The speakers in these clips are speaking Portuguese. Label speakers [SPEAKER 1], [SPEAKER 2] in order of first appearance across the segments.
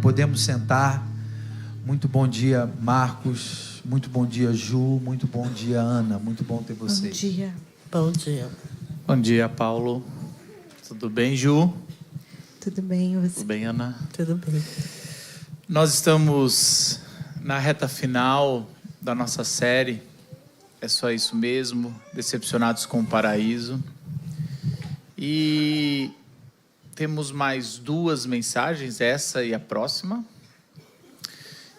[SPEAKER 1] Podemos sentar. Muito bom dia, Marcos. Muito bom dia, Ju. Muito bom dia, Ana. Muito bom ter vocês.
[SPEAKER 2] Bom dia.
[SPEAKER 3] Bom dia.
[SPEAKER 4] Bom dia, Paulo. Tudo bem, Ju?
[SPEAKER 2] Tudo bem, e você?
[SPEAKER 4] Tudo bem, Ana?
[SPEAKER 3] Tudo bem.
[SPEAKER 4] Nós estamos na reta final da nossa série. É só isso mesmo, Decepcionados com o Paraíso. E temos mais 2 mensagens, essa e a próxima.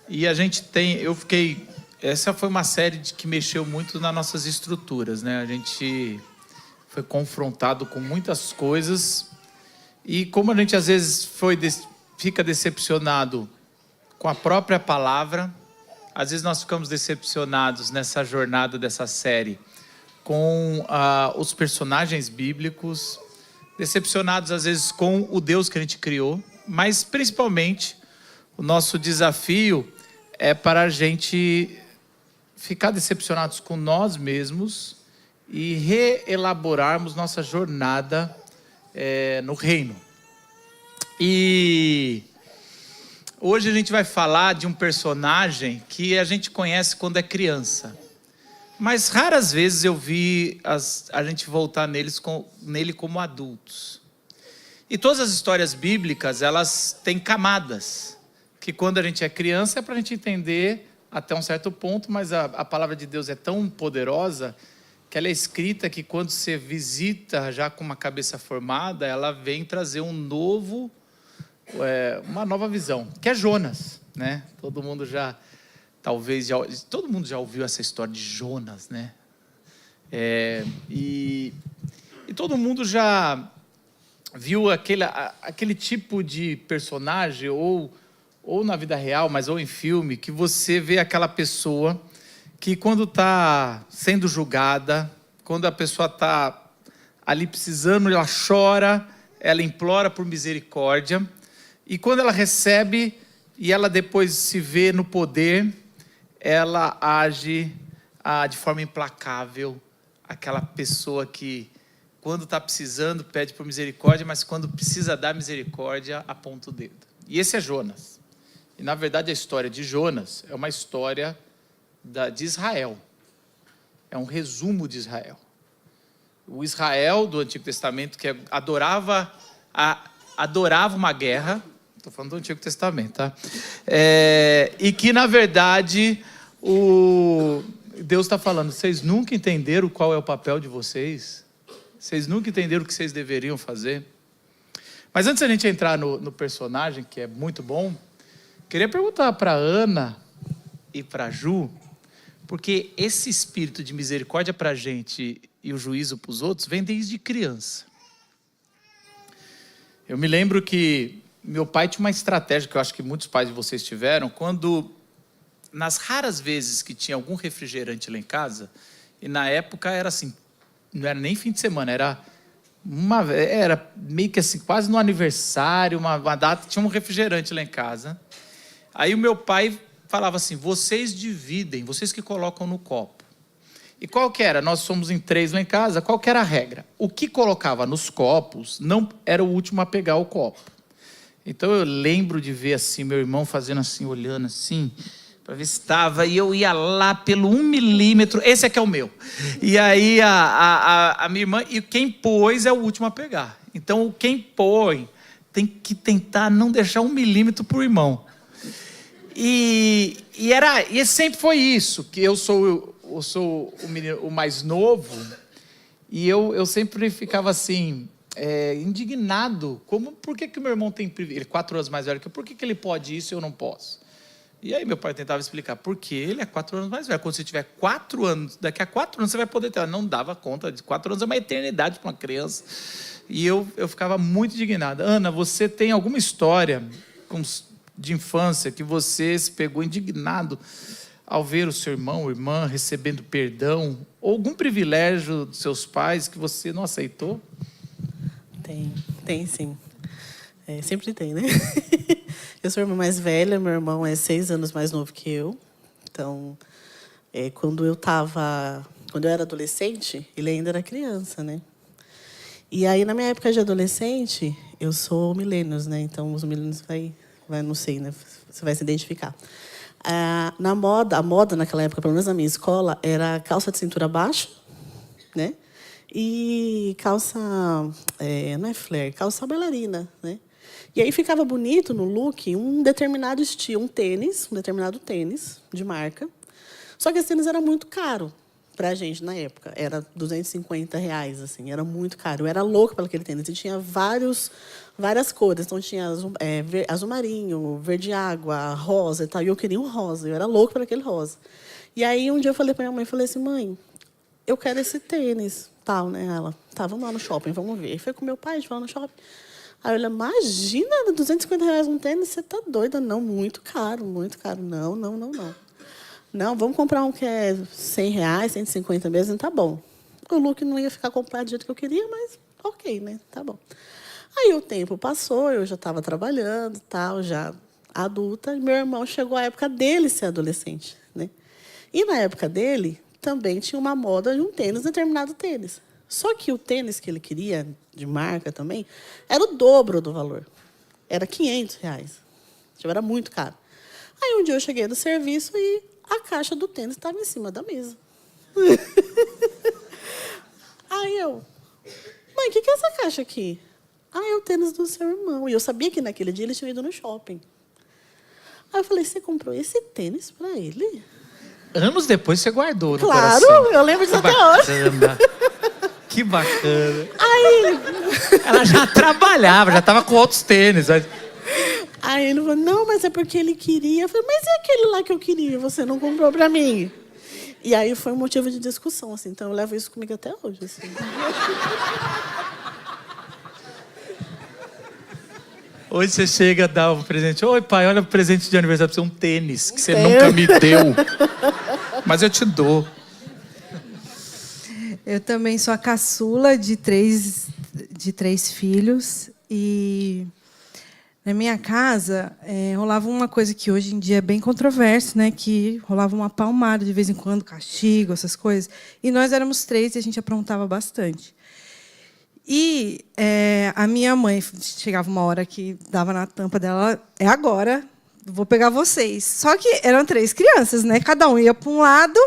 [SPEAKER 4] E a gente tem, essa foi uma série que mexeu muito nas nossas estruturas, né? A gente foi confrontado com muitas coisas e como a gente às vezes fica decepcionado com a própria palavra, às vezes nós ficamos decepcionados nessa jornada dessa série com os personagens bíblicos, decepcionados às vezes com o Deus que a gente criou, mas principalmente o nosso desafio é para a gente ficar decepcionados com nós mesmos e reelaborarmos nossa jornada no reino. E hoje a gente vai falar de um personagem que a gente conhece quando é criança. Mas raras vezes eu vi a gente voltar nele como adultos. E todas as histórias bíblicas, elas têm camadas. Que quando a gente é criança é para a gente entender até um certo ponto, mas a palavra de Deus é tão poderosa que ela é escrita que quando você visita já com uma cabeça formada, ela vem trazer uma nova visão, que é Jonas, né? Todo mundo já ouviu essa história de Jonas, né? E todo mundo já viu aquele tipo de personagem, ou na vida real, ou em filme, que você vê aquela pessoa que quando está sendo julgada, quando a pessoa está ali precisando, ela chora, ela implora por misericórdia, e quando ela recebe, e ela depois se vê no poder, ela age de forma implacável, aquela pessoa que, quando está precisando, pede por misericórdia, mas quando precisa dar misericórdia, aponta o dedo. E esse é Jonas. E, na verdade, a história de Jonas é uma história de Israel. É um resumo de Israel. O Israel do Antigo Testamento que adorava uma guerra. Estou falando do Antigo Testamento, tá? E que, na verdade, Deus está falando, vocês nunca entenderam qual é o papel de vocês? Vocês nunca entenderam o que vocês deveriam fazer? Mas antes de a gente entrar no personagem, que é muito bom, queria perguntar para a Ana e para a Ju, porque esse espírito de misericórdia para a gente e o juízo para os outros vem desde criança. Eu me lembro que meu pai tinha uma estratégia, que eu acho que muitos pais de vocês tiveram, quando, nas raras vezes que tinha algum refrigerante lá em casa, e na época era assim, não era nem fim de semana, era meio que assim, quase no aniversário, uma data, tinha um refrigerante lá em casa. Aí o meu pai falava assim, vocês dividem, vocês que colocam no copo. E qual que era? Nós somos em 3 lá em casa, qual que era a regra? O que colocava nos copos não era o último a pegar o copo. Então eu lembro de ver assim, meu irmão fazendo assim, olhando assim, para ver se estava, e eu ia lá pelo 1 milímetro, esse aqui é o meu. E aí a minha irmã, e quem pôs é o último a pegar. Então quem põe tem que tentar não deixar 1 milímetro para o irmão. E sempre foi isso, que eu sou o mais novo, e eu sempre ficava assim, indignado, por que o meu irmão tem privilégio, ele é 4 anos mais velho que eu, por que ele pode isso e eu não posso? E aí meu pai tentava explicar, porque ele é 4 anos mais velho, quando você tiver 4 anos, daqui a 4 anos você vai poder ter, não dava conta, de 4 anos é uma eternidade para uma criança, e eu ficava muito indignado. Ana, você tem alguma história de infância que você se pegou indignado ao ver o seu irmão ou irmã recebendo perdão, ou algum privilégio dos seus pais que você não aceitou?
[SPEAKER 3] Tem sim. Sempre tem, né? Eu sou a irmã mais velha, meu irmão é 6 anos mais novo que eu. Então, quando eu era adolescente, ele ainda era criança, né? E aí, na minha época de adolescente, eu sou milênios, né? Então, os milênios vai não sei, né? Você vai se identificar. A moda naquela época, pelo menos na minha escola, era calça de cintura baixa, né? E calça, não é flare, calça bailarina, né? E aí ficava bonito no look um determinado estilo, um determinado tênis de marca. Só que esse tênis era muito caro para a gente na época. Era R$ 250, assim, era muito caro. Eu era louca pelo aquele tênis. E tinha várias cores. Então, tinha azul marinho, verde água, rosa e tal. E eu queria um rosa. Eu era louca por aquele rosa. E aí, um dia eu falei para minha mãe, falei assim, mãe, eu quero esse tênis, tal, né? Ela, tá, vamos lá no shopping, vamos ver. E foi com meu pai, a gente foi lá no shopping. Aí eu falei, imagina, R$ 250 um tênis, você tá doida? Não, muito caro, muito caro. Não. Não, vamos comprar um que é R$ 100, 150 mesmo, tá bom. O look não ia ficar completo do jeito que eu queria, mas ok, né? Tá bom. Aí o tempo passou, eu já estava trabalhando, tal, já adulta, e meu irmão chegou a época dele ser adolescente, né? E na época dele também tinha uma moda de um tênis, determinado tênis. Só que o tênis que ele queria, de marca também, era o dobro do valor. Era R$ 500. Tipo, era muito caro. Aí um dia eu cheguei do serviço e a caixa do tênis estava em cima da mesa. Aí eu, mãe, o que é essa caixa aqui? É o tênis do seu irmão. E eu sabia que naquele dia eles tinham ido no shopping. Aí eu falei, você comprou esse tênis para ele?
[SPEAKER 4] Anos depois você guardou no
[SPEAKER 3] Claro,
[SPEAKER 4] coração.
[SPEAKER 3] eu lembro disso até hoje.
[SPEAKER 4] Que bacana.
[SPEAKER 3] Aí,
[SPEAKER 4] Ela já trabalhava, já estava com outros tênis.
[SPEAKER 3] aí ele falou, não, mas é porque ele queria. Eu falei, mas e aquele lá que eu queria? Você não comprou para mim? E aí foi um motivo de discussão, assim. Então eu levo isso comigo até hoje, assim.
[SPEAKER 4] Hoje você chega, dá um presente. Oi, pai, olha o presente de aniversário pra você, um tênis que você nunca me deu. Mas eu te dou.
[SPEAKER 2] Eu também sou a caçula de três filhos. E na minha casa rolava uma coisa que hoje em dia é bem controverso, né? Que rolava uma palmada de vez em quando, castigo, essas coisas. E nós éramos 3 e a gente aprontava bastante. E a minha mãe, chegava uma hora que dava na tampa dela, é agora, vou pegar vocês. Só que eram 3 crianças, né? Cada um ia para um lado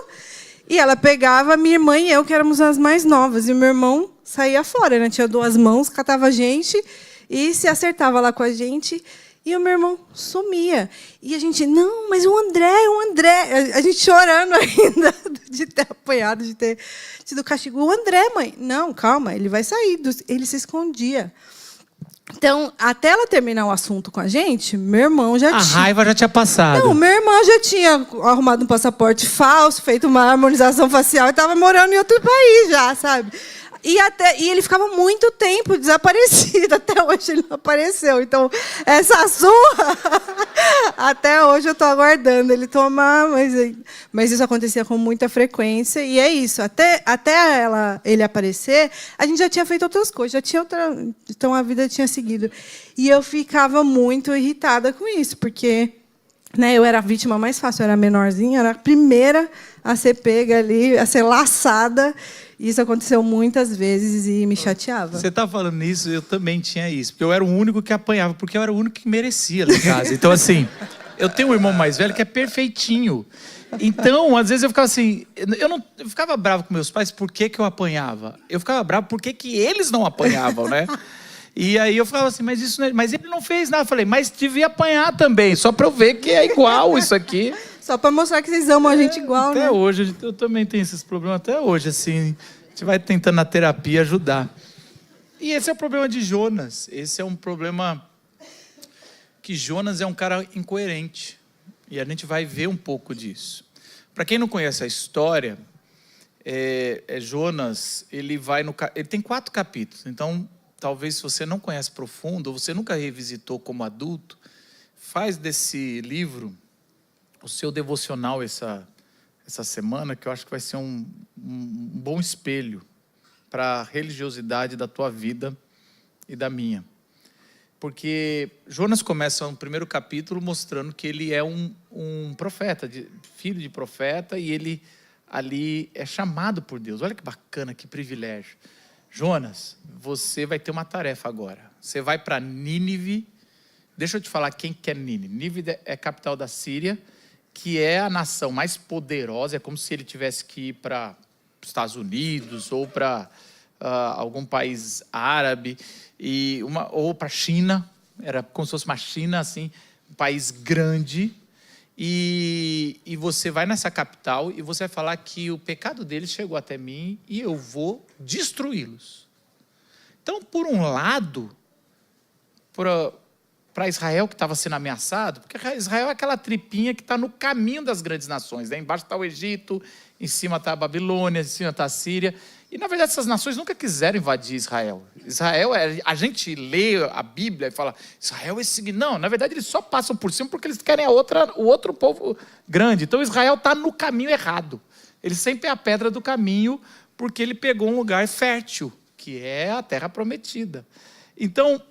[SPEAKER 2] e ela pegava minha irmã e eu, que éramos as mais novas. E o meu irmão saía fora, né? Tinha 2 mãos, catava a gente e se acertava lá com a gente. E o meu irmão sumia. E a gente, não, mas o André. A gente chorando ainda de ter apanhado, de ter sido castigo. O André, mãe. Não, calma, ele vai sair. Ele se escondia. Então, até ela terminar o assunto com a gente, meu irmão já tinha...
[SPEAKER 4] A raiva já tinha passado.
[SPEAKER 2] Não, meu irmão já tinha arrumado um passaporte falso, feito uma harmonização facial e estava morando em outro país já, sabe? E ele ficava muito tempo desaparecido. Até hoje ele não apareceu. Então, essa surra, até hoje eu estou aguardando ele tomar. Mas isso acontecia com muita frequência. E é isso. Até ele aparecer, a gente já tinha feito outras coisas. Então, a vida tinha seguido. E eu ficava muito irritada com isso. Porque, né, eu era a vítima mais fácil. Eu era menorzinha, era a primeira a ser pega ali, a ser laçada. Isso aconteceu muitas vezes e me chateava.
[SPEAKER 4] Você tá falando isso, eu também tinha isso. Porque eu era o único que apanhava, porque eu era o único que merecia lá em casa. Então, assim, eu tenho um irmão mais velho que é perfeitinho. Então, às vezes eu ficava assim... Eu ficava bravo com meus pais por que eu apanhava. Eu ficava bravo por que eles não apanhavam, né? E aí eu falava assim, mas ele não fez nada. Eu falei, mas devia apanhar também, só pra eu ver que é igual isso aqui.
[SPEAKER 2] Só para mostrar que vocês amam a gente igual,
[SPEAKER 4] até
[SPEAKER 2] né?
[SPEAKER 4] Até hoje, eu também tenho esses problemas. Até hoje, assim, a gente vai tentando na terapia ajudar. E esse é o problema de Jonas. Esse é um problema que Jonas é um cara incoerente. E a gente vai ver um pouco disso. Para quem não conhece a história, Jonas, ele tem 4 capítulos. Então, talvez se você não conhece profundo, ou você nunca revisitou como adulto, faz desse livro o seu devocional essa semana, que eu acho que vai ser um bom espelho para a religiosidade da tua vida e da minha. Porque Jonas começa no primeiro capítulo mostrando que ele é um profeta, filho de profeta, e ele ali é chamado por Deus. Olha que bacana, que privilégio. Jonas, você vai ter uma tarefa agora. Você vai para Nínive. Deixa eu te falar quem que é Nínive. Nínive é a capital da Síria, que é a nação mais poderosa. É como se ele tivesse que ir para os Estados Unidos ou para algum país árabe, ou para a China. Era como se fosse uma China, assim, um país grande. E você vai nessa capital e você vai falar que o pecado deles chegou até mim e eu vou destruí-los. Então, por um lado, para Israel que estava sendo ameaçado, porque Israel é aquela tripinha que está no caminho das grandes nações, né? Embaixo está o Egito, em cima está a Babilônia, em cima está a Síria. E, na verdade, essas nações nunca quiseram invadir Israel. A gente lê a Bíblia e fala, Israel é esse... Não, na verdade, eles só passam por cima porque eles querem o outro povo grande. Então, Israel está no caminho errado. Ele sempre é a pedra do caminho porque ele pegou um lugar fértil, que é a terra prometida. Então,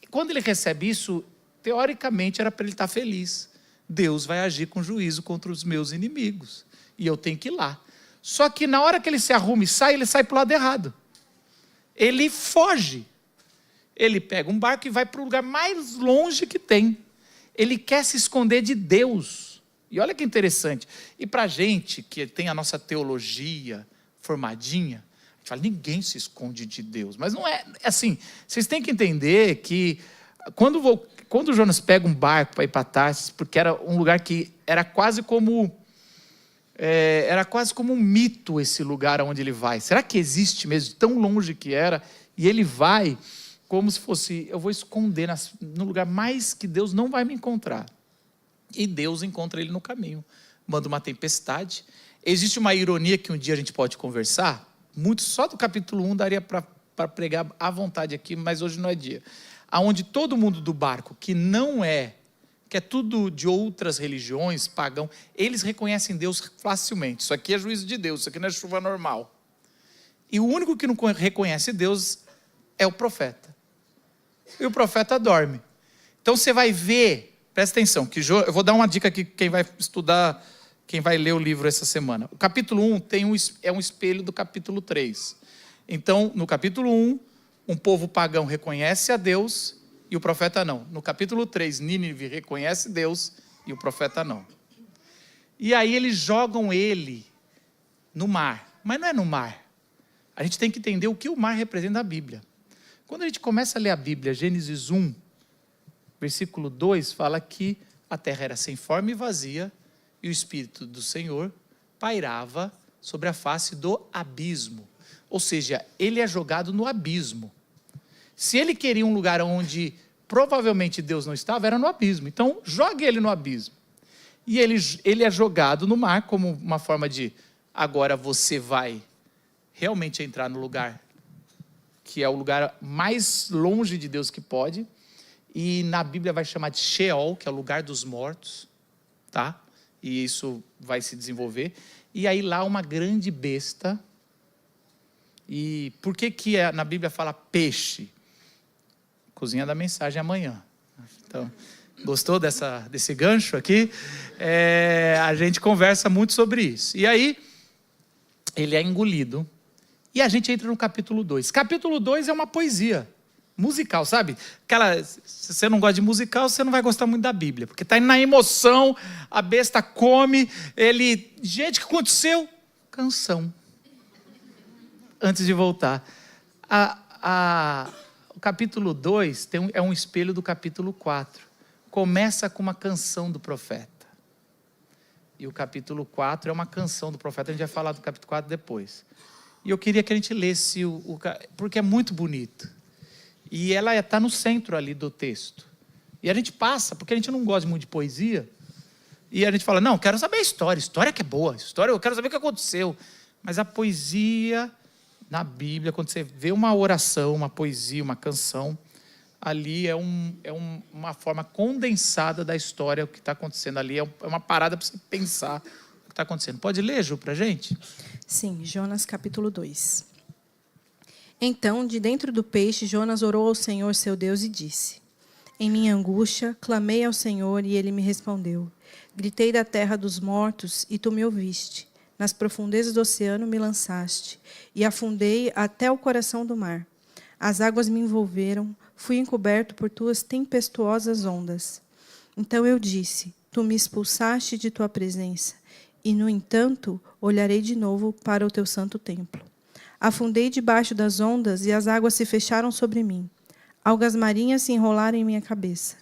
[SPEAKER 4] quando ele recebe isso, teoricamente, era para ele estar feliz. Deus vai agir com juízo contra os meus inimigos. E eu tenho que ir lá. Só que na hora que ele se arruma e sai, ele sai para o lado errado. Ele foge. Ele pega um barco e vai para o lugar mais longe que tem. Ele quer se esconder de Deus. E olha que interessante. E para a gente que tem a nossa teologia formadinha, a gente fala, ninguém se esconde de Deus. Mas não é assim. Vocês têm que entender que quando o Jonas pega um barco para ir para Tarsis, porque era um lugar que era quase como um mito esse lugar onde ele vai. Será que existe mesmo, tão longe que era? E ele vai como se fosse, eu vou esconder no lugar mais que Deus não vai me encontrar. E Deus encontra ele no caminho. Manda uma tempestade. Existe uma ironia que um dia a gente pode conversar. Muito, só do capítulo 1 daria para pregar à vontade aqui, mas hoje não é dia. Onde todo mundo do barco, que é tudo de outras religiões, pagão, eles reconhecem Deus facilmente. Isso aqui é juízo de Deus, isso aqui não é chuva normal. E o único que não reconhece Deus é o profeta. E o profeta dorme. Então você vai ver, presta atenção, eu vou dar uma dica aqui, quem vai estudar, quem vai ler o livro essa semana. O capítulo 1 é um espelho do capítulo 3. Então, no capítulo 1, um povo pagão reconhece a Deus e o profeta não. No capítulo 3, Nínive reconhece Deus e o profeta não. E aí eles jogam ele no mar. Mas não é no mar. A gente tem que entender o que o mar representa na Bíblia. Quando a gente começa a ler a Bíblia, Gênesis 1, versículo 2, fala que a terra era sem forma e vazia e o Espírito do Senhor pairava sobre a face do abismo. Ou seja, ele é jogado no abismo. Se ele queria um lugar onde provavelmente Deus não estava, era no abismo. Então, jogue ele no abismo. E ele é jogado no mar como uma forma de, agora você vai realmente entrar no lugar que é o lugar mais longe de Deus que pode. E na Bíblia vai chamar de Sheol, que é o lugar dos mortos. Tá? E isso vai se desenvolver. E aí lá uma grande besta. E por que na Bíblia fala peixe? Cozinha da mensagem amanhã. Então, gostou desse gancho aqui? A gente conversa muito sobre isso. E aí, ele é engolido. E a gente entra no capítulo 2. Capítulo 2 é uma poesia musical, sabe? Se você não gosta de musical, você não vai gostar muito da Bíblia. Porque está na emoção, a besta come, gente, o que aconteceu? Canção. Antes de voltar. O capítulo 2 é um espelho do capítulo 4. Começa com uma canção do profeta. E o capítulo 4 é uma canção do profeta. A gente vai falar do capítulo 4 depois. E eu queria que a gente lesse, porque é muito bonito. E ela está no centro ali do texto. E a gente passa, porque a gente não gosta muito de poesia. E a gente fala, não, quero saber a história que é boa. Eu quero saber o que aconteceu. Mas a poesia... Na Bíblia, quando você vê uma oração, uma poesia, uma canção, ali é uma forma condensada da história, o que está acontecendo ali. É uma parada para você pensar o que está acontecendo. Pode ler, Ju, para a gente?
[SPEAKER 2] Sim, Jonas capítulo 2. Então, de dentro do peixe, Jonas orou ao Senhor, seu Deus, e disse: Em minha angústia, clamei ao Senhor, e ele me respondeu. Gritei da terra dos mortos, e tu me ouviste. Nas profundezas do oceano me lançaste, e afundei até o coração do mar. As águas me envolveram, fui encoberto por tuas tempestuosas ondas. Então eu disse: tu me expulsaste de tua presença, e, no entanto, olharei de novo para o teu santo templo. Afundei debaixo das ondas, e as águas se fecharam sobre mim. Algas marinhas se enrolaram em minha cabeça.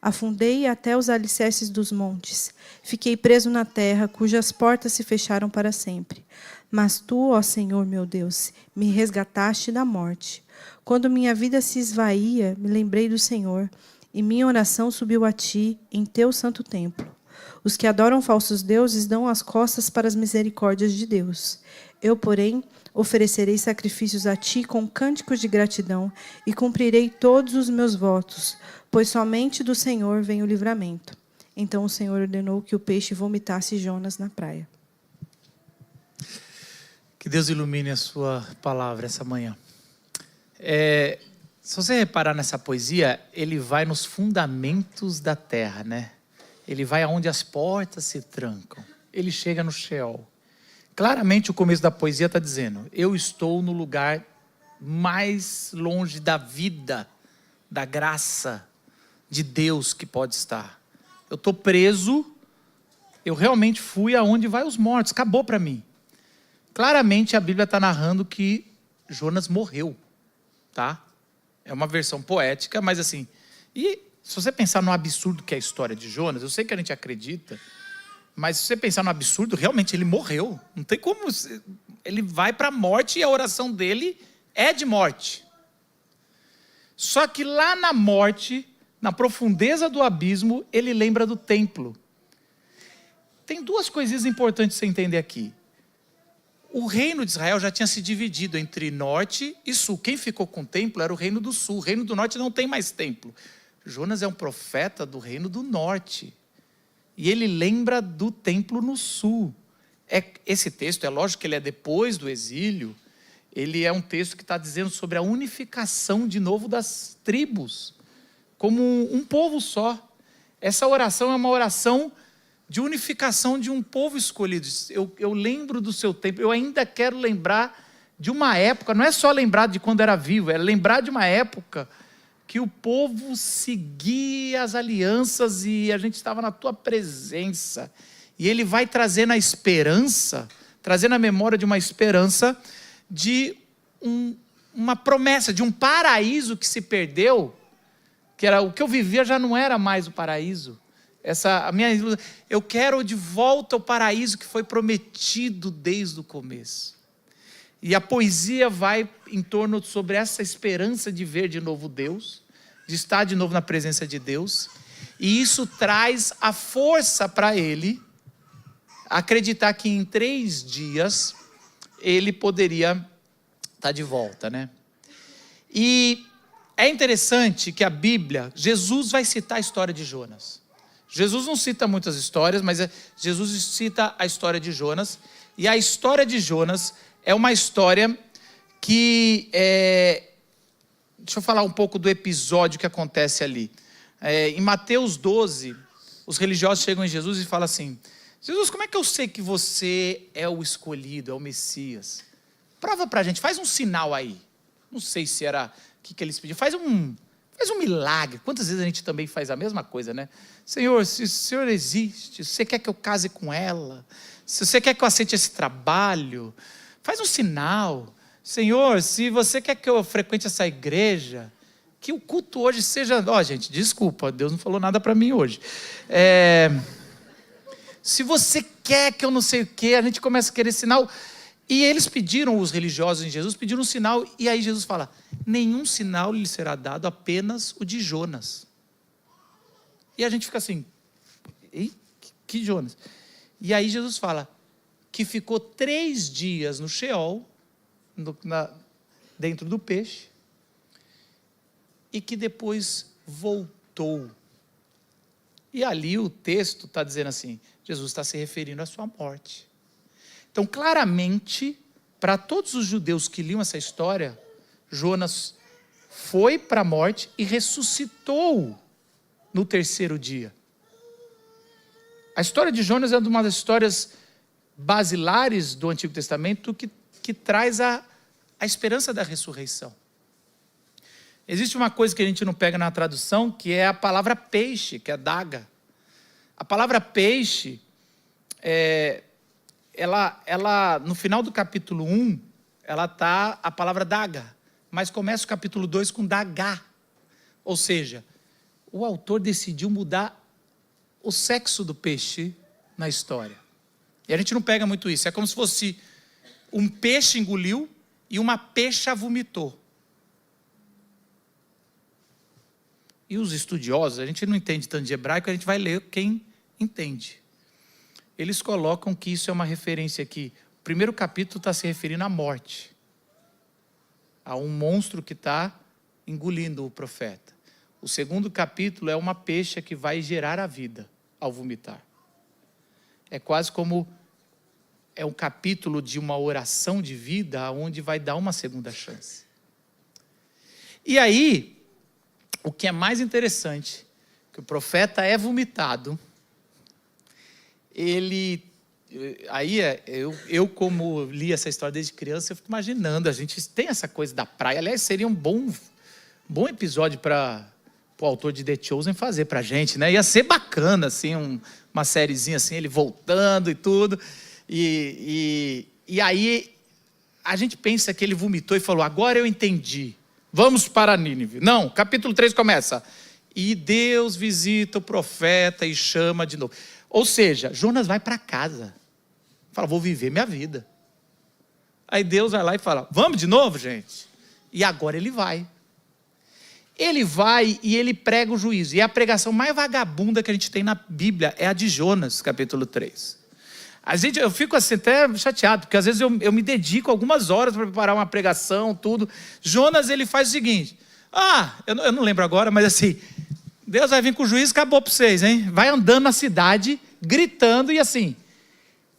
[SPEAKER 2] Afundei até os alicerces dos montes. Fiquei preso na terra, cujas portas se fecharam para sempre. Mas tu, ó Senhor meu Deus, me resgataste da morte. Quando minha vida se esvaía, me lembrei do Senhor, e minha oração subiu a ti em teu santo templo. Os que adoram falsos deuses dão as costas para as misericórdias de Deus. Eu, porém, oferecerei sacrifícios a ti com cânticos de gratidão e cumprirei todos os meus votos, pois somente do Senhor vem o livramento. Então o Senhor ordenou que o peixe vomitasse Jonas na praia.
[SPEAKER 4] Que Deus ilumine a sua palavra essa manhã. Se você reparar nessa poesia, ele vai nos fundamentos da terra, né? Ele vai aonde as portas se trancam. Ele chega no Sheol. Claramente o começo da poesia está dizendo: eu estou no lugar mais longe da vida, da graça de Deus que pode estar. Eu estou preso, eu realmente fui aonde vai os mortos, acabou para mim. Claramente a Bíblia está narrando que Jonas morreu, tá? É uma versão poética, mas assim... E se você pensar no absurdo que é a história de Jonas, eu sei que a gente acredita, mas se você pensar no absurdo, realmente ele morreu. Não tem como... Ele vai para a morte e a oração dele é de morte. Só que lá na morte, na profundeza do abismo, ele lembra do templo. Tem duas coisinhas importantes você entender aqui. O reino de Israel já tinha se dividido entre norte e sul. Quem ficou com o templo era o reino do sul. O reino do norte não tem mais templo. Jonas é um profeta do reino do norte. E ele lembra do templo no sul. Esse texto, é lógico que ele é depois do exílio. Ele é um texto que está dizendo sobre a unificação de novo das tribos. Como um povo só. Essa oração é uma oração de unificação de um povo escolhido. Eu lembro do seu tempo, eu ainda quero lembrar de uma época, não é só lembrar de quando era vivo, é lembrar de uma época que o povo seguia as alianças e a gente estava na tua presença. E ele vai trazendo a esperança, trazendo a memória de uma esperança, de uma promessa, de um paraíso que se perdeu, que era o que eu vivia já não era mais o paraíso. Eu quero de volta o paraíso que foi prometido desde o começo. E a poesia vai em torno sobre essa esperança de ver de novo Deus, de estar de novo na presença de Deus. E isso traz a força para ele acreditar que em 3 dias ele poderia estar de volta, né? E é interessante que a Bíblia, Jesus vai citar a história de Jonas. Jesus não cita muitas histórias, mas Jesus cita a história de Jonas. E a história de Jonas é uma história que... deixa eu falar um pouco do episódio que acontece ali. Em Mateus 12, os religiosos chegam em Jesus e falam assim: Jesus, como é que eu sei que você é o escolhido, é o Messias? Prova pra gente, faz um sinal aí. Não sei se era... O que eles pediram? Faz um milagre. Quantas vezes a gente também faz a mesma coisa, né? Senhor, se o Senhor existe, se você quer que eu case com ela, se você quer que eu aceite esse trabalho, faz um sinal. Senhor, se você quer que eu frequente essa igreja, que o culto hoje seja... gente, desculpa, Deus não falou nada para mim hoje. Se você quer que eu não sei o quê, a gente começa a querer sinal. E eles pediram, os religiosos em Jesus, pediram um sinal, e aí Jesus fala: nenhum sinal lhe será dado, apenas o de Jonas. E a gente fica assim: que Jonas? E aí Jesus fala que ficou 3 dias no Sheol, dentro do peixe, e que depois voltou. E ali o texto está dizendo assim, Jesus está se referindo à sua morte. Então, claramente, para todos os judeus que liam essa história, Jonas foi para a morte e ressuscitou no 3º dia. A história de Jonas é uma das histórias basilares do Antigo Testamento que traz a esperança da ressurreição. Existe uma coisa que a gente não pega na tradução, que é a palavra peixe, que é daga. A palavra peixe, ela no final do capítulo 1, ela está a palavra daga, mas começa o capítulo 2 com dagá. Ou seja, o autor decidiu mudar o sexo do peixe na história. E a gente não pega muito isso. É como se fosse um peixe engoliu e uma peixa vomitou. E os estudiosos, a gente não entende tanto de hebraico, a gente vai ler quem entende. Eles colocam que isso é uma referência aqui. O primeiro capítulo está se referindo à morte. A um monstro que está engolindo o profeta. O segundo capítulo é uma peixa que vai gerar a vida ao vomitar. É quase como é um capítulo de uma oração de vida, onde vai dar uma segunda chance. E aí, o que é mais interessante, que o profeta é vomitado, eu como li essa história desde criança, eu fico imaginando, a gente tem essa coisa da praia, aliás, seria um bom episódio para o autor de The Chosen fazer para a gente, né? Ia ser bacana, assim, uma sériezinha assim, ele voltando e tudo, e aí a gente pensa que ele vomitou e falou, agora eu entendi, vamos para Nínive. Não, capítulo 3 começa, e Deus visita o profeta e chama de novo. Ou seja, Jonas vai para casa, fala, vou viver minha vida. Aí Deus vai lá e fala, vamos de novo, gente? E agora ele vai. Ele vai e ele prega o juízo. E a pregação mais vagabunda que a gente tem na Bíblia é a de Jonas, capítulo 3. Eu fico assim até chateado, porque às vezes eu me dedico algumas horas para preparar uma pregação, tudo. Jonas, ele faz o seguinte, eu não lembro agora, mas assim, Deus vai vir com o juízo, acabou para vocês, hein? Vai andando na cidade, gritando e assim.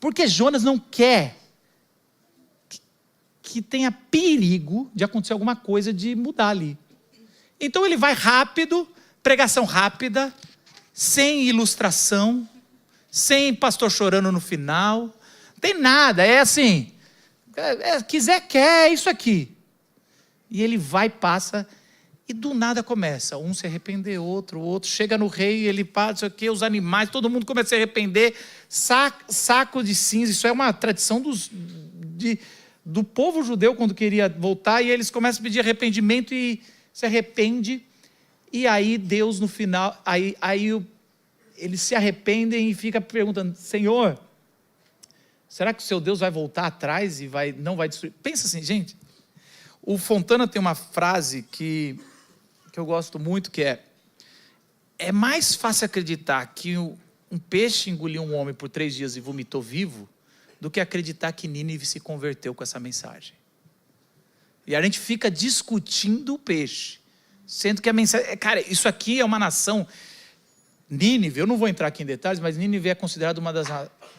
[SPEAKER 4] Porque Jonas não quer que tenha perigo de acontecer alguma coisa de mudar ali. Então ele vai rápido, pregação rápida, sem ilustração, sem pastor chorando no final, não tem nada, é assim, quiser quer, é isso aqui. E ele vai, passa, e do nada começa, um se arrepender, outro, chega no rei, ele passa, isso aqui, os animais, todo mundo começa a se arrepender, saco de cinza, isso é uma tradição do povo judeu quando queria voltar, e eles começam a pedir arrependimento e se arrepende, e aí Deus no final, eles se arrependem e ficam perguntando, Senhor, será que o seu Deus vai voltar atrás e não vai destruir? Pensa assim, gente, o Fontana tem uma frase que eu gosto muito, que é mais fácil acreditar que um peixe engoliu um homem por 3 dias e vomitou vivo, do que acreditar que Nínive se converteu com essa mensagem. E a gente fica discutindo o peixe, sendo que a mensagem... Cara, isso aqui é uma nação... Nínive, eu não vou entrar aqui em detalhes, mas Nínive é considerada uma das...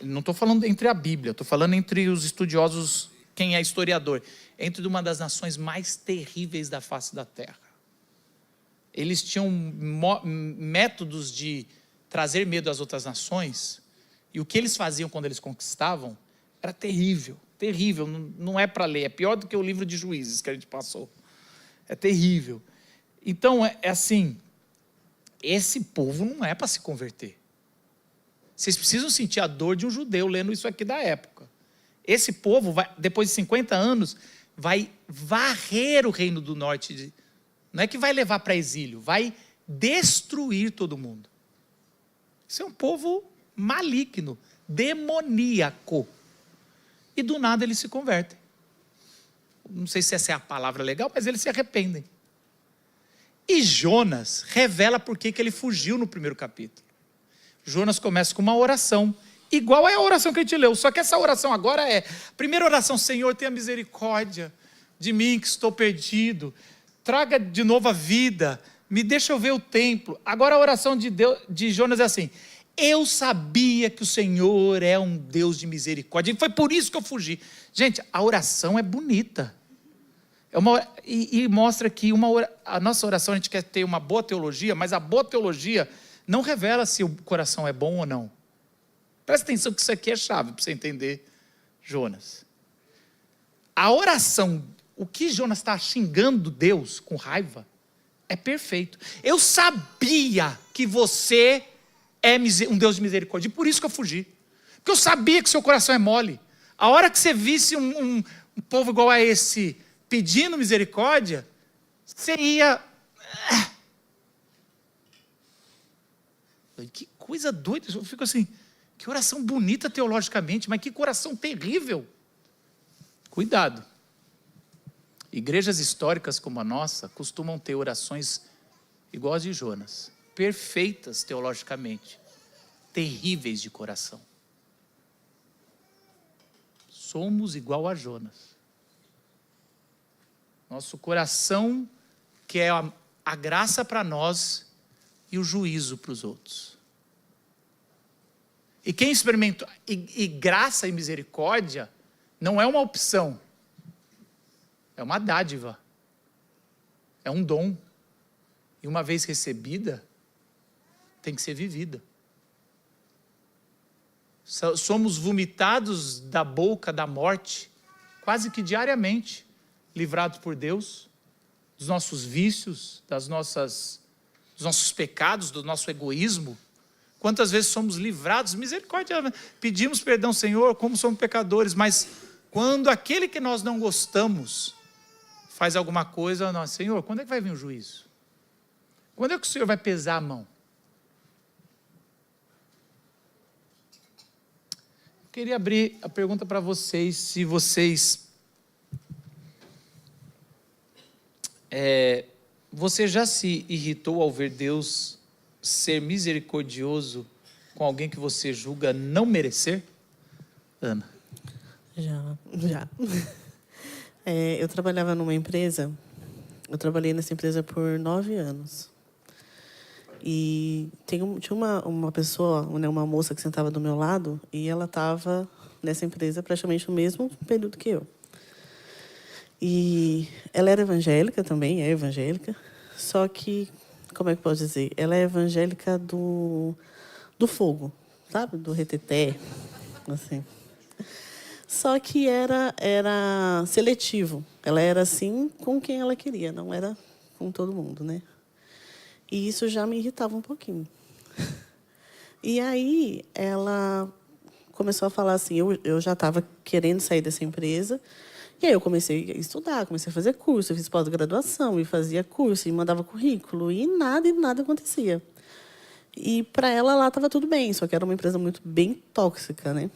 [SPEAKER 4] Não estou falando entre a Bíblia, estou falando entre os estudiosos, quem é historiador, entre uma das nações mais terríveis da face da terra. Eles tinham métodos de trazer medo às outras nações, e o que eles faziam quando eles conquistavam era terrível. Terrível, não é para ler, é pior do que o livro de Juízes que a gente passou. É terrível. Então, é assim, esse povo não é para se converter. Vocês precisam sentir a dor de um judeu lendo isso aqui da época. Esse povo, depois de 50 anos, vai varrer o reino do norte. Não é que vai levar para exílio, vai destruir todo mundo. Isso é um povo maligno, demoníaco. E do nada eles se convertem. Não sei se essa é a palavra legal, mas eles se arrependem. E Jonas revela por que ele fugiu no primeiro capítulo. Jonas começa com uma oração, igual é a oração que a gente leu, só que essa oração agora é, primeira oração, Senhor, tenha misericórdia de mim que estou perdido, traga de novo a vida, me deixa eu ver o templo. Agora a oração de Jonas é assim, eu sabia que o Senhor é um Deus de misericórdia, e foi por isso que eu fugi. Gente, a oração é bonita. E mostra que a nossa oração, a gente quer ter uma boa teologia, mas a boa teologia não revela se o coração é bom ou não. Presta atenção que isso aqui é chave para você entender Jonas. A oração, o que Jonas está xingando Deus com raiva, é perfeito. Eu sabia que você é um Deus de misericórdia, e por isso que eu fugi. Porque eu sabia que seu coração é mole. A hora que você visse um povo igual a esse pedindo misericórdia, você ia... Que coisa doida. Eu fico assim, que oração bonita teologicamente, mas que coração terrível. Cuidado. Igrejas históricas como a nossa costumam ter orações iguais de Jonas, perfeitas teologicamente, terríveis de coração. Somos igual a Jonas. Nosso coração quer a graça para nós e o juízo para os outros. E quem experimenta e graça e misericórdia não é uma opção, é uma dádiva, é um dom. E uma vez recebida, tem que ser vivida. Somos vomitados da boca da morte, quase que diariamente, livrados por Deus, dos nossos vícios, dos nossos pecados, do nosso egoísmo. Quantas vezes somos livrados, misericórdia, pedimos perdão, Senhor, como somos pecadores, mas quando aquele que nós não gostamos faz alguma coisa, nós, Senhor, quando é que vai vir o juízo? Quando é que o Senhor vai pesar a mão? Eu queria abrir a pergunta para vocês, se vocês... você já se irritou ao ver Deus ser misericordioso com alguém que você julga não merecer? Ana.
[SPEAKER 3] Já. Eu trabalhava numa empresa, eu trabalhei nessa empresa por 9 anos. E tinha uma pessoa, uma moça que sentava do meu lado, e ela estava nessa empresa praticamente no mesmo período que eu. E ela era evangélica também, é evangélica, só que, como é que eu posso dizer? Ela é evangélica do fogo, sabe? Do reteté, assim. Só que era seletivo. Ela era assim com quem ela queria, não era com todo mundo, né? E isso já me irritava um pouquinho. E aí ela começou a falar assim, eu já estava querendo sair dessa empresa, e aí eu comecei a estudar, comecei a fazer curso, eu fiz pós-graduação, e fazia curso, e mandava currículo, e nada acontecia. E para ela lá estava tudo bem, só que era uma empresa muito bem tóxica, né?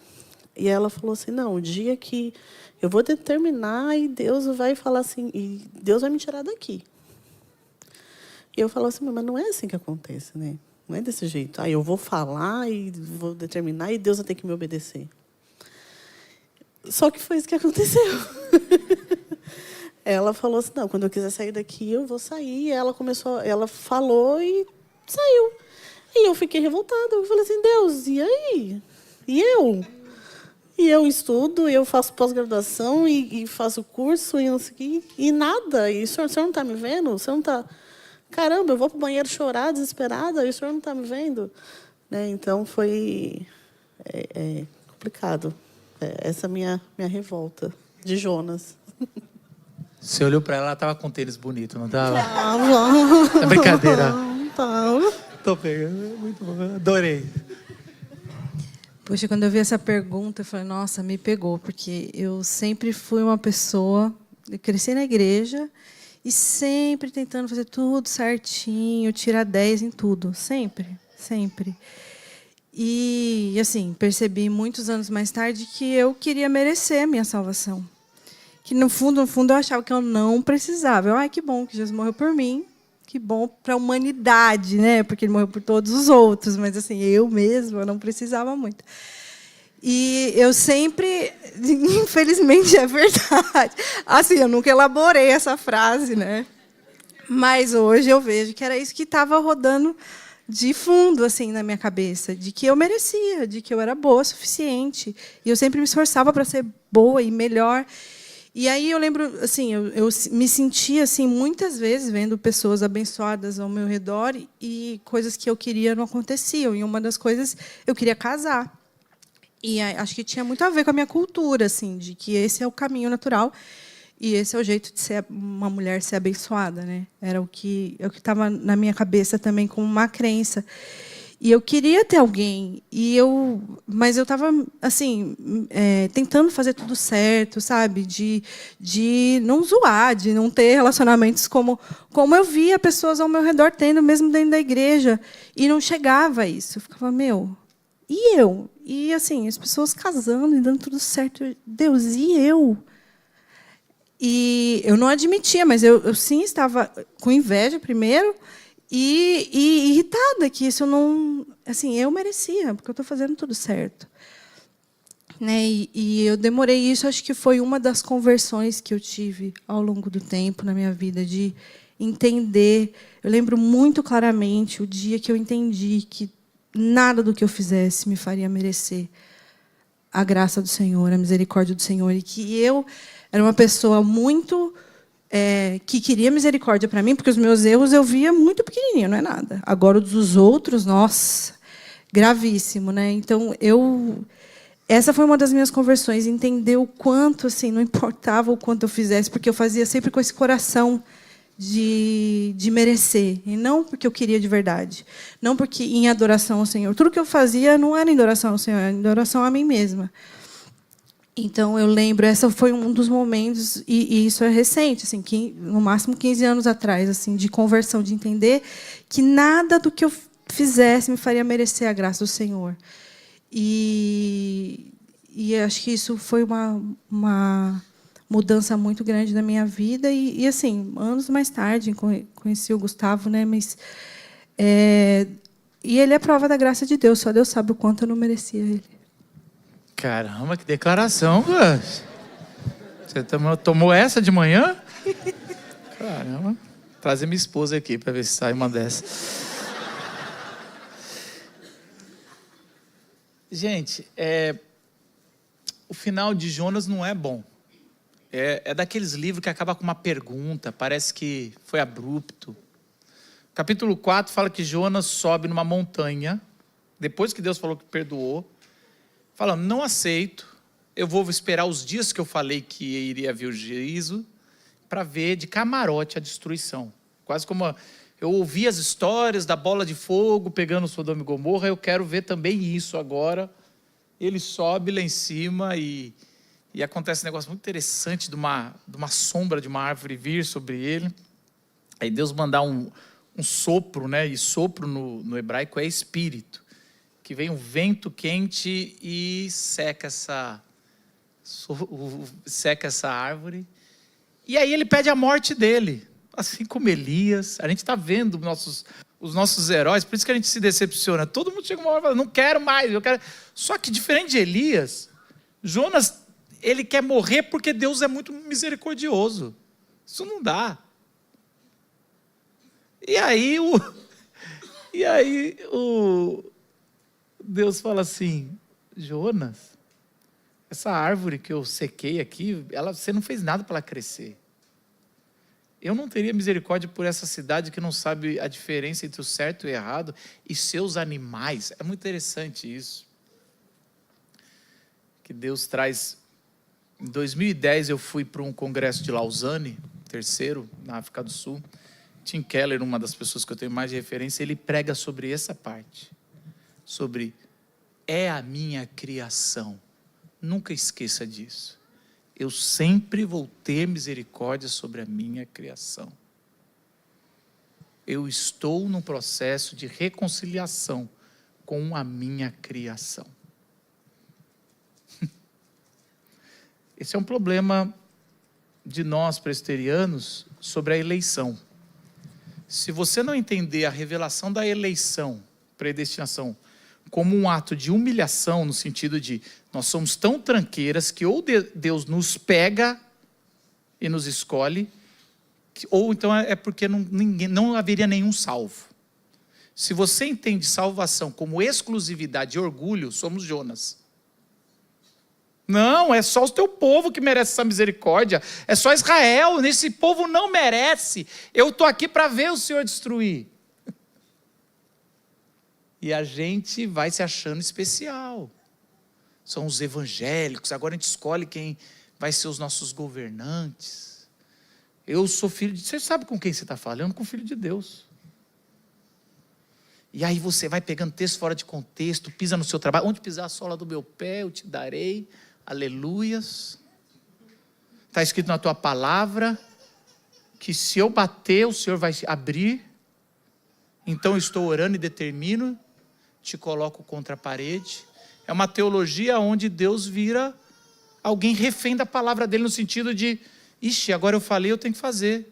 [SPEAKER 3] E ela falou assim, não, o dia que eu vou determinar e Deus vai falar assim, e Deus vai me tirar daqui. E eu falo assim, mas não é assim que acontece, né? Não é desse jeito. Eu vou falar e vou determinar e Deus vai ter que me obedecer. Só que foi isso que aconteceu. Ela falou assim, não, quando eu quiser sair daqui, eu vou sair. E ela falou e saiu. E eu fiquei revoltada. Eu falei assim, Deus, e aí? E eu? E eu estudo, eu faço pós-graduação e faço curso e não sei o quê, e nada. E o senhor não está me vendo? O senhor não está... Caramba, eu vou para o banheiro chorar, desesperada, e o senhor não está me vendo? Né? Então, foi complicado. Essa minha revolta de Jonas.
[SPEAKER 4] Você olhou para ela estava com tênis bonito, não estava?
[SPEAKER 3] Tava.
[SPEAKER 4] É brincadeira.
[SPEAKER 3] Tava.
[SPEAKER 4] Tô pegando, muito bom, adorei.
[SPEAKER 2] Poxa, quando eu vi essa pergunta, eu falei, nossa, me pegou, porque eu sempre fui uma pessoa... Eu cresci na igreja e sempre tentando fazer tudo certinho, tirar 10 em tudo, sempre. E, assim, percebi muitos anos mais tarde que eu queria merecer a minha salvação. Que, no fundo, eu achava que eu não precisava. Ai, que bom que Jesus morreu por mim. Que bom para a humanidade, né? Porque ele morreu por todos os outros. Mas, assim, eu mesma eu não precisava muito. E eu sempre... Infelizmente, é verdade. Assim, eu nunca elaborei essa frase, né? Mas hoje eu vejo que era isso que estava rodando de fundo assim na minha cabeça, de que eu merecia, de que eu era boa o suficiente. E eu sempre me esforçava para ser boa e melhor. E aí eu lembro, assim, eu me sentia assim muitas vezes vendo pessoas abençoadas ao meu redor e coisas que eu queria não aconteciam. E uma das coisas, eu queria casar. E acho que tinha muito a ver com a minha cultura, assim, de que esse é o caminho natural. E esse é o jeito de ser uma mulher ser abençoada, né? Era o que estava na minha cabeça também como uma crença. E eu queria ter alguém, mas eu estava assim, tentando fazer tudo certo, sabe? De não zoar, de não ter relacionamentos como eu via pessoas ao meu redor tendo, mesmo dentro da igreja, e não chegava a isso. Eu ficava, e eu? E assim, as pessoas casando e dando tudo certo. Deus, e eu? E eu não admitia, mas eu sim estava com inveja primeiro e irritada que isso não, assim, eu merecia, porque eu estou fazendo tudo certo, né? E eu demorei isso, acho que foi uma das conversões que eu tive ao longo do tempo na minha vida, de entender. Eu lembro muito claramente o dia que eu entendi que nada do que eu fizesse me faria merecer a graça do Senhor, a misericórdia do Senhor, e que eu era uma pessoa muito que queria misericórdia para mim, porque os meus erros eu via muito pequenininho, não é nada. Agora, os dos outros, nossa, gravíssimo, né? Então, essa foi uma das minhas conversões, entender o quanto, assim, não importava o quanto eu fizesse, porque eu fazia sempre com esse coração de merecer, e não porque eu queria de verdade, não porque em adoração ao Senhor. Tudo que eu fazia não era em adoração ao Senhor, era em adoração a mim mesma. Então, eu lembro, essa foi um dos momentos, e isso é recente, assim, no máximo 15 anos atrás, assim, de conversão, de entender que nada do que eu fizesse me faria merecer a graça do Senhor. E acho que isso foi uma mudança muito grande na minha vida. E assim, anos mais tarde, conheci o Gustavo, né? Mas e ele é prova da graça de Deus. Só Deus sabe o quanto eu não merecia ele.
[SPEAKER 4] Caramba, que declaração, cara. Você tomou essa de manhã? Caramba. Trazer minha esposa aqui para ver se sai uma dessas. Gente, o final de Jonas não é bom. É daqueles livros que acaba com uma pergunta, parece que foi abrupto. Capítulo 4 fala que Jonas sobe numa montanha, depois que Deus falou que perdoou, falando, não aceito, eu vou esperar os dias que eu falei que iria vir o juízo, para ver de camarote a destruição. Quase como eu ouvi as histórias da bola de fogo pegando Sodoma e Gomorra, eu quero ver também isso agora. Ele sobe lá em cima e acontece um negócio muito interessante de uma sombra de uma árvore vir sobre ele. Aí Deus mandar um sopro, né? E sopro no hebraico é espírito, que vem um vento quente e seca essa árvore. E aí ele pede a morte dele, assim como Elias. A gente está vendo os nossos heróis, por isso que a gente se decepciona. Todo mundo chega uma hora e fala, não quero mais, eu quero. Só que diferente de Elias, Jonas, ele quer morrer porque Deus é muito misericordioso. Isso não dá. E aí Deus fala assim, Jonas, essa árvore que eu sequei aqui, você não fez nada para ela crescer. Eu não teria misericórdia por essa cidade que não sabe a diferença entre o certo e o errado e seus animais. É muito interessante isso. Que Deus traz. Em 2010 eu fui para um congresso de Lausanne, terceiro, na África do Sul. Tim Keller, uma das pessoas que eu tenho mais de referência, ele prega sobre essa parte. Sobre, é a minha criação. Nunca esqueça disso. Eu sempre vou ter misericórdia sobre a minha criação. Eu estou num processo de reconciliação com a minha criação. Esse é um problema de nós presbiterianos sobre a eleição. Se você não entender a revelação da eleição, predestinação, como um ato de humilhação, no sentido de nós somos tão tranqueiras que ou Deus nos pega e nos escolhe, ou então é porque não haveria nenhum salvo. Se você entende salvação como exclusividade e orgulho, somos Jonas. Não, é só o teu povo que merece essa misericórdia. É só Israel, esse povo não merece. Eu estou aqui para ver o Senhor destruir. E a gente vai se achando especial. São os evangélicos, agora a gente escolhe quem vai ser os nossos governantes. Eu sou filho de... Você sabe com quem você está falando? Com o Filho de Deus. E aí você vai pegando texto fora de contexto, pisa no seu trabalho. Onde pisar a sola do meu pé, eu te darei. Aleluias. Está escrito na tua palavra que se eu bater, o Senhor vai abrir. Então eu estou orando e determino, te coloco contra a parede. É uma teologia onde Deus vira alguém refém da palavra dele, no sentido de, ixi, agora eu falei, eu tenho que fazer.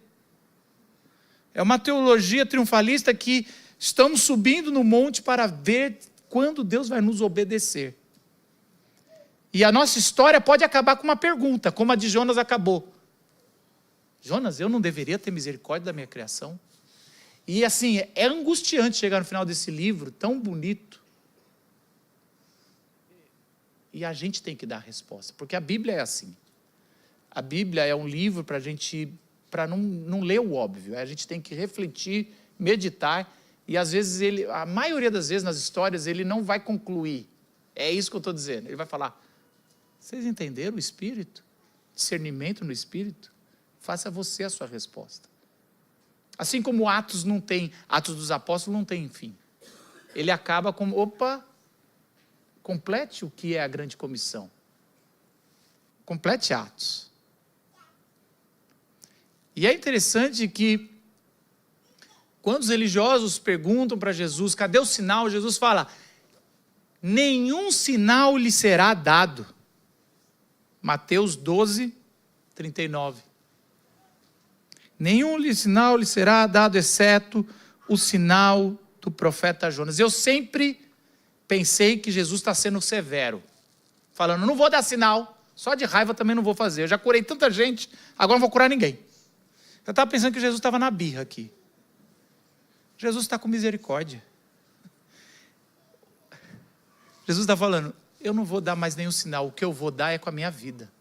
[SPEAKER 4] É uma teologia triunfalista que estamos subindo no monte para ver quando Deus vai nos obedecer. E a nossa história pode acabar com uma pergunta, como a de Jonas acabou. Jonas, eu não deveria ter misericórdia da minha criação? E assim, é angustiante chegar no final desse livro, tão bonito. E a gente tem que dar a resposta, porque a Bíblia é assim. A Bíblia é um livro para a gente, para não ler o óbvio. A gente tem que refletir, meditar, e às vezes a maioria das vezes nas histórias, ele não vai concluir. É isso que eu estou dizendo. Ele vai falar, vocês entenderam o Espírito? Discernimento no Espírito? Faça você a sua resposta. Assim como Atos dos Apóstolos não tem fim. Ele acaba com, complete o que é a grande comissão. Complete Atos. E é interessante que, quando os religiosos perguntam para Jesus, cadê o sinal? Jesus fala, nenhum sinal lhe será dado. Mateus 12, 39. Nenhum sinal lhe será dado, exceto o sinal do profeta Jonas. Eu sempre pensei que Jesus está sendo severo, falando, não vou dar sinal, só de raiva também não vou fazer. Eu já curei tanta gente, agora não vou curar ninguém. Eu estava pensando que Jesus estava na birra aqui. Jesus está com misericórdia. Jesus está falando, eu não vou dar mais nenhum sinal, o que eu vou dar é com a minha vida.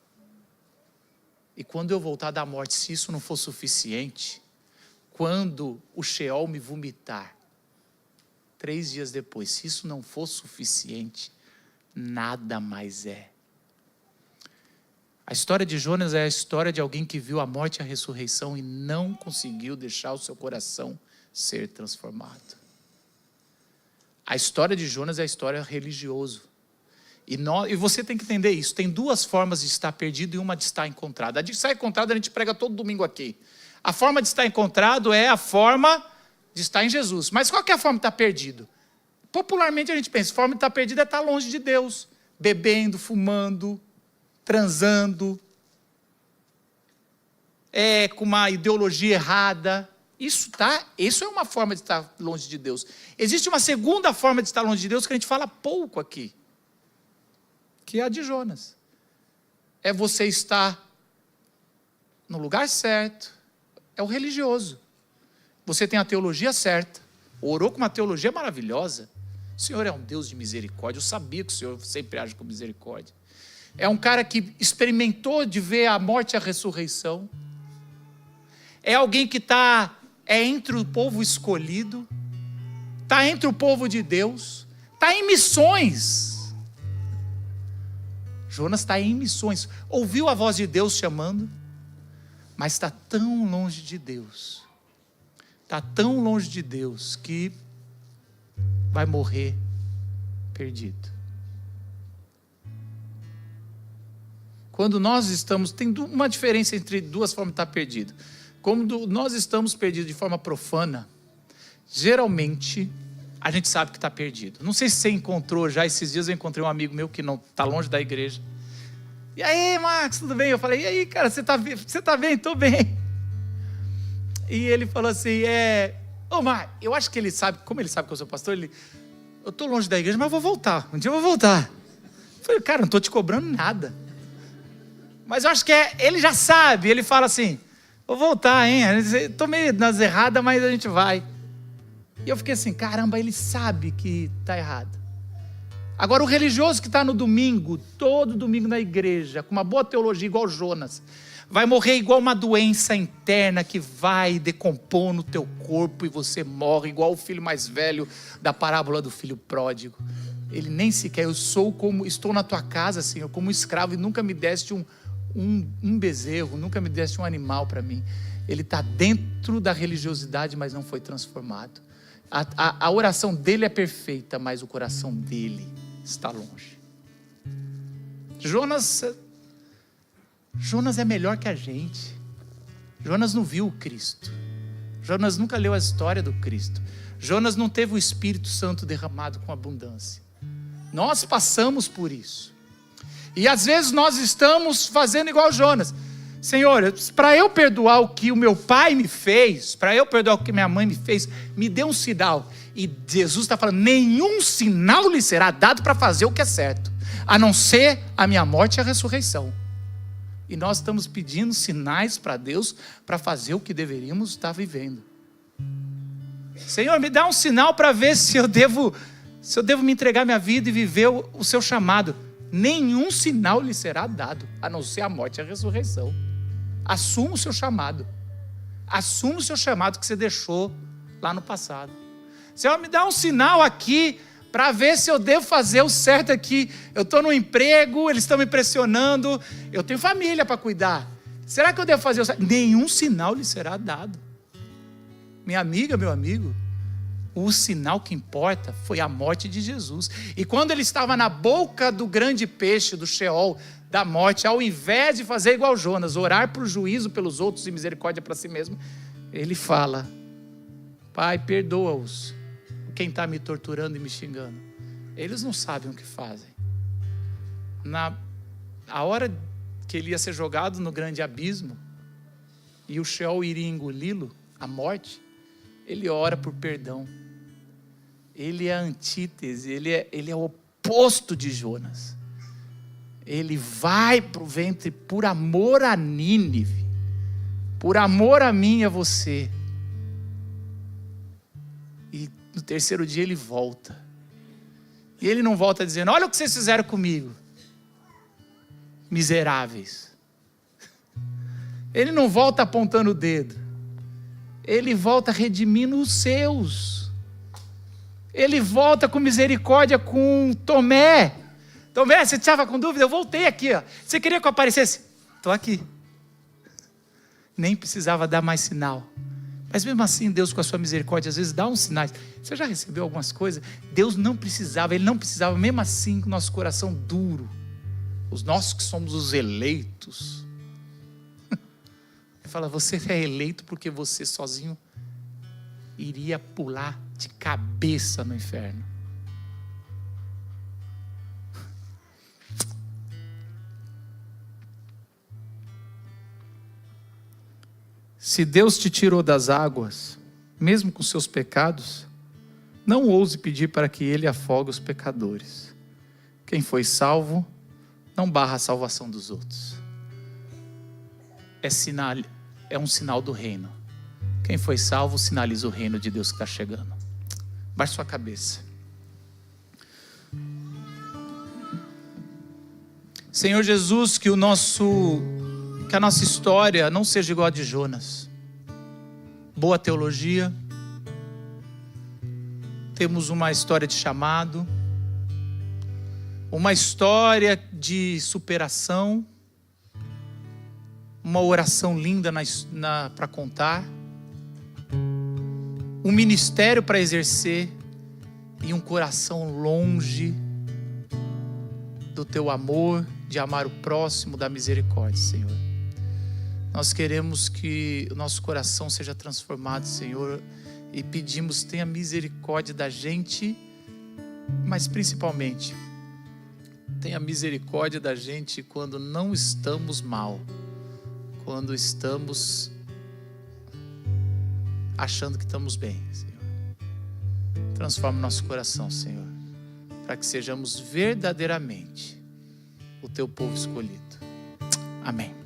[SPEAKER 4] E quando eu voltar da morte, se isso não for suficiente, quando o Sheol me vomitar, 3 dias depois, se isso não for suficiente, nada mais é. A história de Jonas é a história de alguém que viu a morte e a ressurreição e não conseguiu deixar o seu coração ser transformado. A história de Jonas é a história religiosa. E você tem que entender isso. Tem 2 formas de estar perdido e uma de estar encontrado. A de estar encontrado a gente prega todo domingo aqui. A forma de estar encontrado é a forma de estar em Jesus. Mas qual que é a forma de estar perdido? Popularmente a gente pensa, a forma de estar perdido é estar longe de Deus. Bebendo, fumando, transando. Com uma ideologia errada. Isso é uma forma de estar longe de Deus. Existe uma segunda forma de estar longe de Deus que a gente fala pouco aqui. Que é a de Jonas. É você estar no lugar certo. É o religioso. Você tem a teologia certa. Orou com uma teologia maravilhosa. O Senhor é um Deus de misericórdia. Eu sabia que o Senhor sempre age com misericórdia. É um cara que experimentou de ver a morte e a ressurreição. É alguém que está entre o povo escolhido. Está entre o povo de Deus. Está em missões. Jonas está em missões, ouviu a voz de Deus chamando, mas está tão longe de Deus, está tão longe de Deus que vai morrer perdido. Quando nós estamos, tem uma diferença entre 2 formas de estar perdido. Quando nós estamos perdidos de forma profana, geralmente a gente sabe que está perdido. Não sei se você encontrou já, esses dias eu encontrei um amigo meu que não está longe da igreja. E aí, Marcos, tudo bem? Eu falei, e aí, cara, você tá bem? Estou bem. E ele falou assim, Marcos, eu acho que ele sabe, como ele sabe que eu sou pastor, eu estou longe da igreja, mas eu vou voltar, um dia eu vou voltar. Eu falei, cara, não estou te cobrando nada. Mas eu acho que ele já sabe, ele fala assim, vou voltar, hein? Estou meio nas erradas, mas a gente vai. E eu fiquei assim, caramba, ele sabe que está errado. Agora o religioso que está no domingo, todo domingo na igreja, com uma boa teologia igual Jonas, vai morrer igual uma doença interna que vai decompor no teu corpo e você morre igual o filho mais velho da parábola do filho pródigo. Ele nem sequer, estou na tua casa, Senhor, como escravo e nunca me deste um bezerro, nunca me deste um animal para mim. Ele está dentro da religiosidade, mas não foi transformado. A oração dele é perfeita, mas o coração dele está longe. Jonas é melhor que a gente. Jonas não viu o Cristo. Jonas nunca leu a história do Cristo. Jonas não teve o Espírito Santo derramado com abundância. Nós passamos por isso. E às vezes nós estamos fazendo igual Jonas. Senhor, para eu perdoar o que o meu pai me fez, para eu perdoar o que minha mãe me fez, me dê um sinal. E Jesus está falando, nenhum sinal lhe será dado para fazer o que é certo, a não ser a minha morte e a ressurreição. E nós estamos pedindo sinais para Deus para fazer o que deveríamos estar vivendo. Senhor, me dá um sinal para ver se eu devo me entregar minha vida e viver o seu chamado. Nenhum sinal lhe será dado, a não ser a morte e a ressurreição. Assuma o seu chamado. Assuma o seu chamado que você deixou lá no passado. Senhor, me dá um sinal aqui para ver se eu devo fazer o certo aqui. Eu estou no emprego, eles estão me pressionando, eu tenho família para cuidar. Será que eu devo fazer o certo? Nenhum sinal lhe será dado. Minha amiga, meu amigo, o sinal que importa foi a morte de Jesus. E quando ele estava na boca do grande peixe, do Sheol, da morte, ao invés de fazer igual Jonas, orar por juízo pelos outros e misericórdia para si mesmo, ele fala, Pai, perdoa-os, quem está me torturando e me xingando. Eles não sabem o que fazem. A hora que ele ia ser jogado no grande abismo, e o Sheol iria engoli-lo, a morte, ele ora por perdão. Ele é a antítese, ele é o oposto de Jonas. Ele vai para o ventre por amor a Nínive, por amor a mim e a você. E no terceiro dia ele volta. E ele não volta dizendo, olha o que vocês fizeram comigo, miseráveis. Ele não volta apontando o dedo. Ele volta redimindo os seus. Ele volta com misericórdia com Tomé. Tomé, você estava com dúvida? Eu voltei aqui. Ó. Você queria que eu aparecesse? Estou aqui. Nem precisava dar mais sinal. Mas mesmo assim, Deus com a sua misericórdia, às vezes dá uns sinais. Você já recebeu algumas coisas? Deus não precisava, Ele não precisava, mesmo assim, com o nosso coração duro. Os nossos que somos os eleitos. Ele fala, você é eleito porque você sozinho iria pular de cabeça no inferno. Se Deus te tirou das águas, mesmo com seus pecados, não ouse pedir para que Ele afogue os pecadores. Quem foi salvo, não barra a salvação dos outros. É um sinal do reino. Quem foi salvo, sinaliza o reino de Deus que está chegando. Baixe sua cabeça. Senhor Jesus, que a nossa história não seja igual a de Jonas. Boa teologia. Temos uma história de chamado. Uma história de superação. Uma oração linda para contar. Um ministério para exercer. E um coração longe do teu amor, de amar o próximo, da misericórdia, Senhor. Nós queremos que o nosso coração seja transformado, Senhor, e pedimos, tenha misericórdia da gente, mas principalmente, tenha misericórdia da gente quando não estamos mal, quando estamos achando que estamos bem, Senhor. Transforma o nosso coração, Senhor, para que sejamos verdadeiramente o teu povo escolhido. Amém.